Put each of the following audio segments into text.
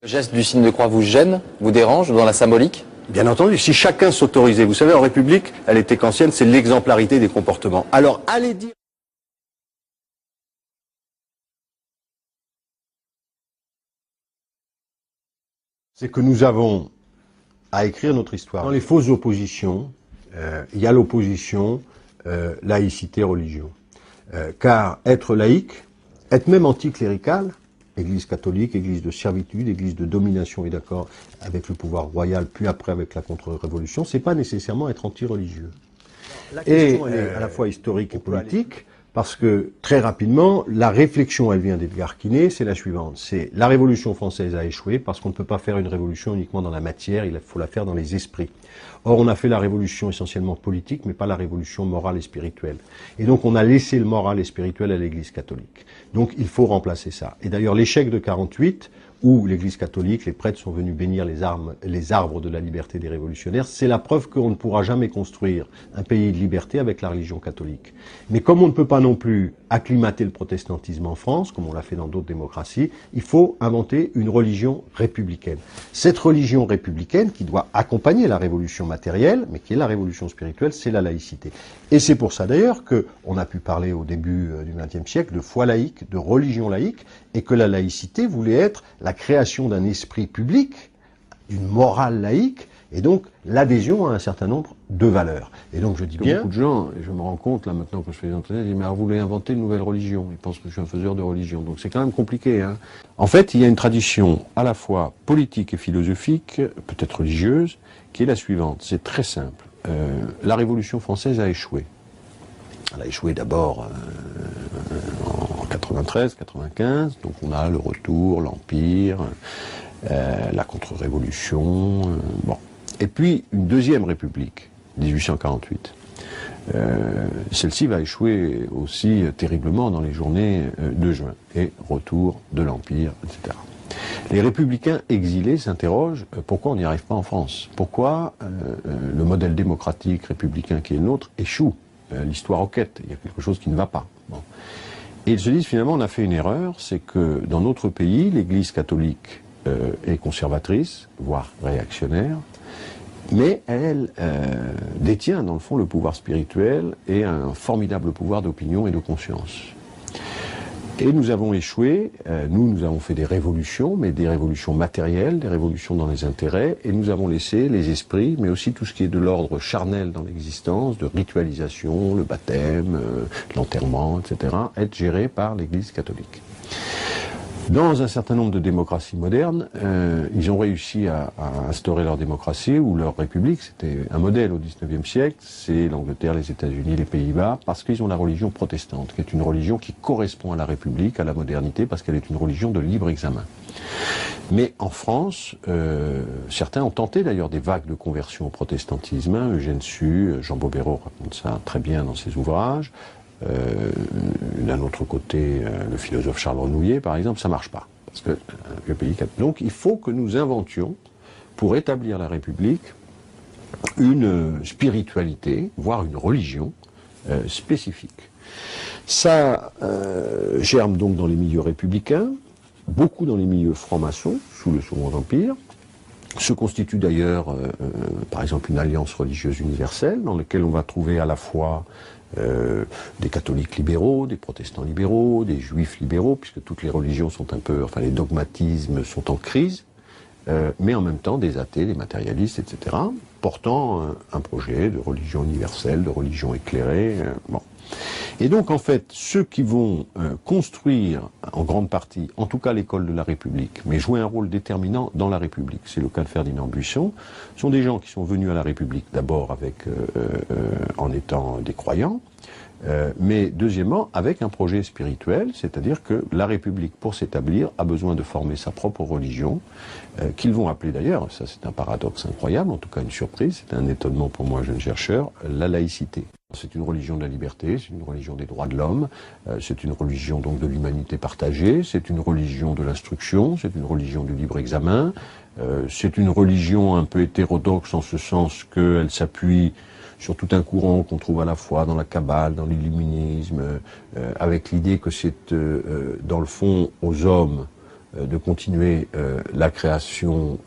Le geste du signe de croix vous gêne, vous dérange dans la symbolique? Bien entendu, si chacun s'autorisait, vous savez, en République, elle était kantienne, c'est l'exemplarité des comportements. Alors, allez dire... C'est que nous avons à écrire notre histoire. Dans les fausses oppositions, il y a l'opposition laïcité-religion. Car être laïque, être même anticlérical, Église catholique, Église de servitude, Église de domination et d'accord avec le pouvoir royal, puis après avec la contre-révolution, c'est pas nécessairement être anti-religieux. La question elle est à la fois historique et politique, parce que très rapidement, la réflexion, elle vient d'Edgar Quinet, c'est la suivante. C'est la Révolution française a échoué parce qu'on ne peut pas faire une révolution uniquement dans la matière, il faut la faire dans les esprits. Or, on a fait la révolution essentiellement politique, mais pas la révolution morale et spirituelle. Et donc, on a laissé le moral et spirituel à l'Église catholique. Donc, il faut remplacer ça. Et d'ailleurs, l'échec de 48, où l'Église catholique, les prêtres sont venus bénir les arbres de la liberté des révolutionnaires, c'est la preuve qu'on ne pourra jamais construire un pays de liberté avec la religion catholique. Mais comme on ne peut pas non plus acclimater le protestantisme en France, comme on l'a fait dans d'autres démocraties, il faut inventer une religion républicaine. Cette religion républicaine, qui doit accompagner la révolution matérielle, mais qui est la révolution spirituelle, c'est la laïcité. Et c'est pour ça d'ailleurs qu'on a pu parler au début du XXe siècle de foi laïque, de religion laïque, et que la laïcité voulait être la création d'un esprit public, d'une morale laïque, et donc l'adhésion à un certain nombre de valeurs. Et donc je dis bien... Beaucoup de gens, et je me rends compte là maintenant que je fais les entraînements, ils disent mais alors vous voulez inventer une nouvelle religion. Ils pensent que je suis un faiseur de religion. Donc c'est quand même compliqué. Hein. En fait, il y a une tradition à la fois politique et philosophique, peut-être religieuse, qui est la suivante. C'est très simple. La Révolution française a échoué. Elle a échoué d'abord en 93, 95, donc on a le retour, l'Empire, la contre-révolution, bon. Et puis une deuxième République, 1848. Celle-ci va échouer aussi terriblement dans les journées de juin, et retour de l'Empire, etc. Les républicains exilés s'interrogent pourquoi on n'y arrive pas en France. Pourquoi le modèle démocratique républicain qui est le nôtre échoue. L'histoire enquête, il y a quelque chose qui ne va pas. Bon. Et ils se disent finalement on a fait une erreur, c'est que dans notre pays, l'Église catholique est conservatrice, voire réactionnaire, mais elle détient dans le fond le pouvoir spirituel et un formidable pouvoir d'opinion et de conscience. Et nous avons échoué, nous avons fait des révolutions, mais des révolutions matérielles, des révolutions dans les intérêts, et nous avons laissé les esprits, mais aussi tout ce qui est de l'ordre charnel dans l'existence, de ritualisation, le baptême, l'enterrement, etc., être gérés par l'Église catholique. Dans un certain nombre de démocraties modernes, ils ont réussi à instaurer leur démocratie ou leur république. C'était un modèle au XIXe siècle, c'est l'Angleterre, les États-Unis, les Pays-Bas, parce qu'ils ont la religion protestante, qui est une religion qui correspond à la République, à la modernité, parce qu'elle est une religion de libre examen. Mais en France, certains ont tenté d'ailleurs des vagues de conversion au protestantisme. Eugène Sue, Jean Bobéro raconte ça très bien dans ses ouvrages. D'un autre côté, le philosophe Charles Renouillet, par exemple, ça marche pas. Parce que le pays... Donc il faut que nous inventions, pour établir la République, une spiritualité, voire une religion spécifique. Ça germe donc dans les milieux républicains, beaucoup dans les milieux francs-maçons, sous le Second Empire, se constitue d'ailleurs, par exemple, une alliance religieuse universelle, dans laquelle on va trouver à la fois des catholiques libéraux, des protestants libéraux, des juifs libéraux, puisque toutes les religions sont un peu, enfin les dogmatismes sont en crise, mais en même temps des athées, des matérialistes, etc., portant un projet de religion universelle, de religion éclairée, bon. Et donc en fait, ceux qui vont construire en grande partie, en tout cas l'école de la République, mais jouer un rôle déterminant dans la République, c'est le cas de Ferdinand Buisson, sont des gens qui sont venus à la République d'abord en étant des croyants, mais deuxièmement avec un projet spirituel, c'est-à-dire que la République, pour s'établir, a besoin de former sa propre religion, qu'ils vont appeler d'ailleurs, ça c'est un paradoxe incroyable, en tout cas une surprise, c'est un étonnement pour moi, jeune chercheur, la laïcité. C'est une religion de la liberté, c'est une religion des droits de l'homme, c'est une religion donc de l'humanité partagée, c'est une religion de l'instruction, c'est une religion du libre examen, c'est une religion un peu hétérodoxe en ce sens qu'elle s'appuie sur tout un courant qu'on trouve à la fois dans la Kabbale, dans l'illuminisme, avec l'idée que c'est dans le fond aux hommes de continuer la création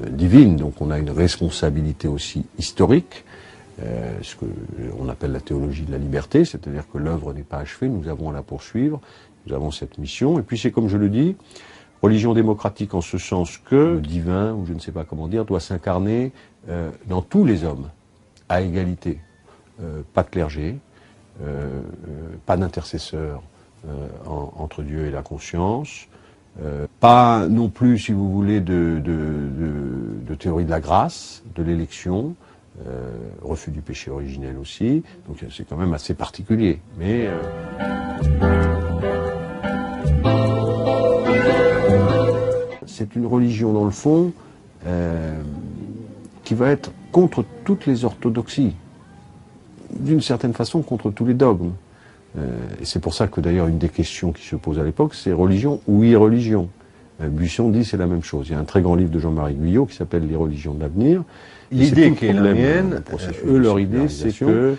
divine, donc on a une responsabilité aussi historique, ce qu'on appelle la théologie de la liberté, c'est-à-dire que l'œuvre n'est pas achevée, nous avons à la poursuivre, nous avons cette mission, et puis c'est comme je le dis, religion démocratique en ce sens que le divin, ou je ne sais pas comment dire, doit s'incarner dans tous les hommes, à égalité. Pas de clergé, pas d'intercesseur entre Dieu et la conscience, pas non plus, si vous voulez, de théorie de la grâce, de l'élection, refus du péché originel aussi, donc c'est quand même assez particulier. Mais c'est une religion, dans le fond, qui va être contre toutes les orthodoxies, d'une certaine façon contre tous les dogmes. Et c'est pour ça que d'ailleurs une des questions qui se pose à l'époque, c'est religion ou irreligion. Buisson dit c'est la même chose. Il y a un très grand livre de Jean-Marie Guyot qui s'appelle Les religions de l'avenir. L'idée qui est la mienne, eux, leur idée, c'est que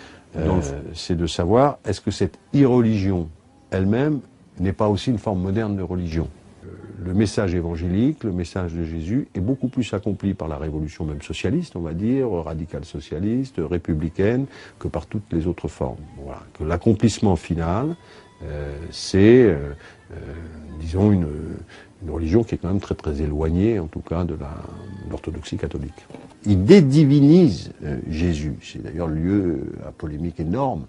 c'est de savoir est-ce que cette irreligion elle-même n'est pas aussi une forme moderne de religion. Le message évangélique, le message de Jésus est beaucoup plus accompli par la révolution même socialiste, on va dire, radicale socialiste, républicaine, que par toutes les autres formes. Voilà. Que l'accomplissement final, c'est, disons, une religion qui est quand même très très éloignée, en tout cas, de l'orthodoxie catholique. Il dédivinise Jésus. C'est d'ailleurs lieu à polémique énorme.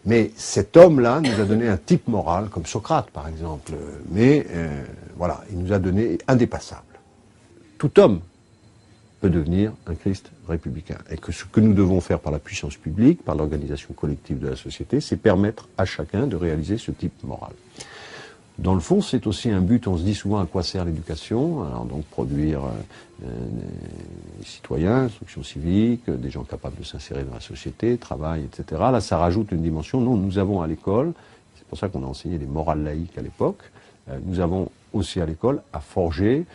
Mais cet homme-là nous a donné un type moral, comme Socrate par exemple, mais voilà, il nous a donné indépassable. Tout homme peut devenir un Christ républicain. Et que ce que nous devons faire par la puissance publique, par l'organisation collective de la société, c'est permettre à chacun de réaliser ce type moral. Dans le fond, c'est aussi un but, on se dit souvent à quoi sert l'éducation, alors donc produire des citoyens, instruction civique, des gens capables de s'insérer dans la société, travail, etc. Là, ça rajoute une dimension. Non, nous avons à l'école, c'est pour ça qu'on a enseigné les morales laïques à l'époque, nous avons aussi à l'école à forger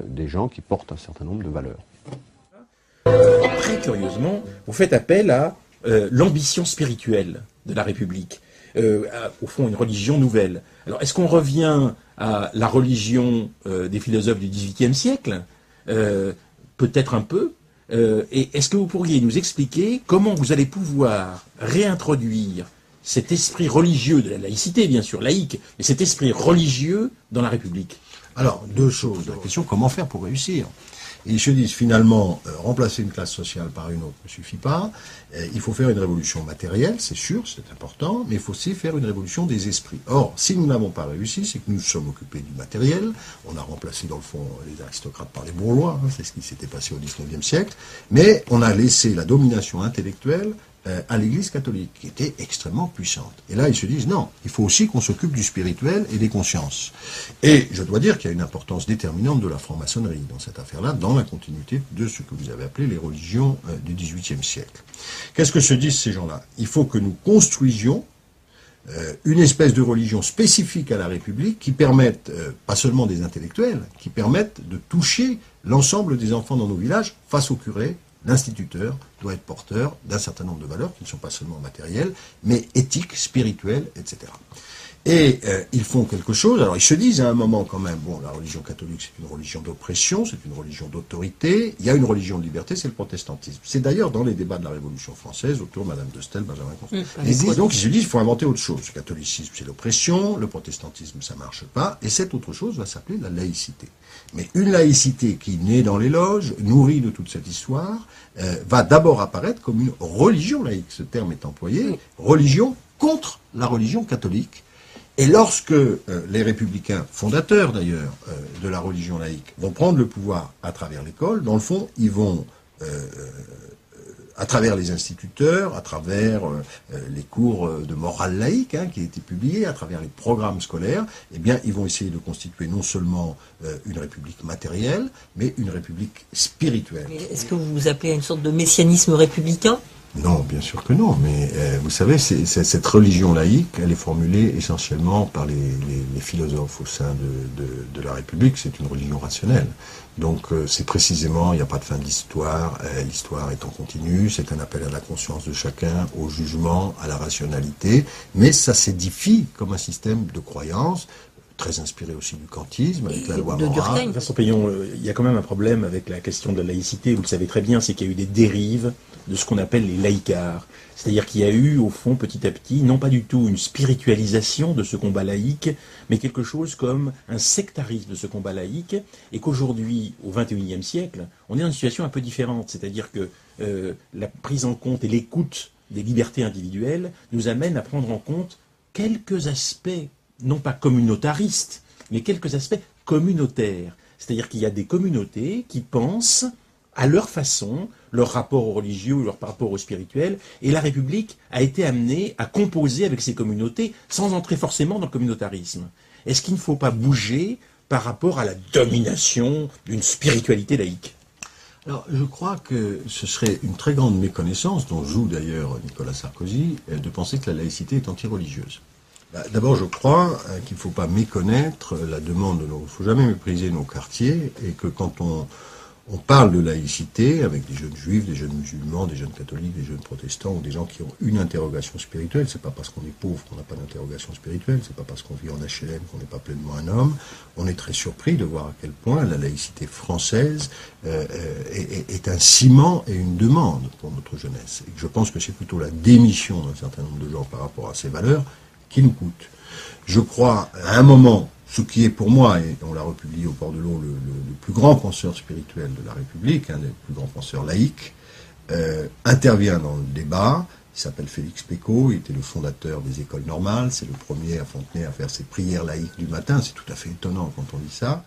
des gens qui portent un certain nombre de valeurs. Très curieusement, vous faites appel à l'ambition spirituelle de la République. Au fond, une religion nouvelle. Alors, est-ce qu'on revient à la religion des philosophes du XVIIIe siècle? Peut-être un peu. Et est-ce que vous pourriez nous expliquer comment vous allez pouvoir réintroduire cet esprit religieux de la laïcité, bien sûr, laïque, mais cet esprit religieux dans la République? Alors, deux choses. La question, comment faire pour réussir? Et ils se disent finalement, remplacer une classe sociale par une autre ne suffit pas. Il faut faire une révolution matérielle, c'est sûr, c'est important, mais il faut aussi faire une révolution des esprits. Or, si nous n'avons pas réussi, c'est que nous nous sommes occupés du matériel. On a remplacé dans le fond les aristocrates par les bourgeois, hein, c'est ce qui s'était passé au XIXe siècle. Mais on a laissé la domination intellectuelle à l'Église catholique, qui était extrêmement puissante. Et là, ils se disent, non, il faut aussi qu'on s'occupe du spirituel et des consciences. Et je dois dire qu'il y a une importance déterminante de la franc-maçonnerie dans cette affaire-là, dans la continuité de ce que vous avez appelé les religions du XVIIIe siècle. Qu'est-ce que se disent ces gens-là? Il faut que nous construisions une espèce de religion spécifique à la République qui permette, pas seulement des intellectuels, qui permette de toucher l'ensemble des enfants dans nos villages face au curé. L'instituteur doit être porteur d'un certain nombre de valeurs qui ne sont pas seulement matérielles, mais éthiques, spirituelles, etc. Et ils font quelque chose, alors ils se disent à un moment quand même, bon, la religion catholique c'est une religion d'oppression, c'est une religion d'autorité, il y a une religion de liberté, c'est le protestantisme. C'est d'ailleurs dans les débats de la Révolution française, autour de Madame de Stel, Benjamin Constant. Donc ils se disent, il faut inventer autre chose. Le catholicisme c'est l'oppression, le protestantisme ça marche pas, et cette autre chose va s'appeler la laïcité. Mais une laïcité qui naît dans les loges, nourrie de toute cette histoire, va d'abord apparaître comme une religion laïque, ce terme est employé, religion contre la religion catholique. Et lorsque les républicains, fondateurs d'ailleurs de la religion laïque, vont prendre le pouvoir à travers l'école, dans le fond, ils vont, à travers les instituteurs, à travers les cours de morale laïque qui ont été publiés, à travers les programmes scolaires, eh bien, ils vont essayer de constituer non seulement une république matérielle, mais une république spirituelle. Est-ce que vous vous appelez à une sorte de messianisme républicain ? Non, bien sûr que non, mais vous savez, cette religion laïque, elle est formulée essentiellement par les philosophes au sein de la République, c'est une religion rationnelle. Donc c'est précisément, il n'y a pas de fin de l'histoire, l'histoire est en continu, c'est un appel à la conscience de chacun, au jugement, à la rationalité, mais ça s'édifie comme un système de croyance très inspiré aussi du kantisme, avec la loi de morale. Durkheim. Vincent Payon, il y a quand même un problème avec la question de la laïcité, vous le savez très bien, c'est qu'il y a eu des dérives de ce qu'on appelle les laïcards. C'est-à-dire qu'il y a eu, au fond, petit à petit, non pas du tout une spiritualisation de ce combat laïque, mais quelque chose comme un sectarisme de ce combat laïque, et qu'aujourd'hui, au XXIe siècle, on est dans une situation un peu différente. C'est-à-dire que la prise en compte et l'écoute des libertés individuelles nous amène à prendre en compte quelques aspects, non pas communautaristes, mais quelques aspects communautaires. C'est-à-dire qu'il y a des communautés qui pensent à leur façon, leur rapport au religieux ou leur rapport au spirituel, et la République a été amenée à composer avec ces communautés sans entrer forcément dans le communautarisme. Est-ce qu'il ne faut pas bouger par rapport à la domination d'une spiritualité laïque ? Alors, je crois que ce serait une très grande méconnaissance, dont joue d'ailleurs Nicolas Sarkozy, de penser que la laïcité est anti-religieuse. D'abord, je crois qu'il ne faut pas méconnaître la demande il ne faut jamais mépriser nos quartiers, et que quand on parle de laïcité avec des jeunes juifs, des jeunes musulmans, des jeunes catholiques, des jeunes protestants, ou des gens qui ont une interrogation spirituelle, c'est pas parce qu'on est pauvre qu'on n'a pas d'interrogation spirituelle, c'est pas parce qu'on vit en HLM qu'on n'est pas pleinement un homme. On est très surpris de voir à quel point la laïcité française est un ciment et une demande pour notre jeunesse. Et que je pense que c'est plutôt la démission d'un certain nombre de gens par rapport à ces valeurs qui nous coûte. Je crois, à un moment, ce qui est pour moi, et on l'a republié au Port de l'Eau, le plus grand penseur spirituel de la République, un des plus grands penseurs laïcs, intervient dans le débat. Il s'appelle Félix Pécaud, il était le fondateur des écoles normales, c'est le premier à Fontenay à faire ses prières laïques du matin, c'est tout à fait étonnant quand on dit ça.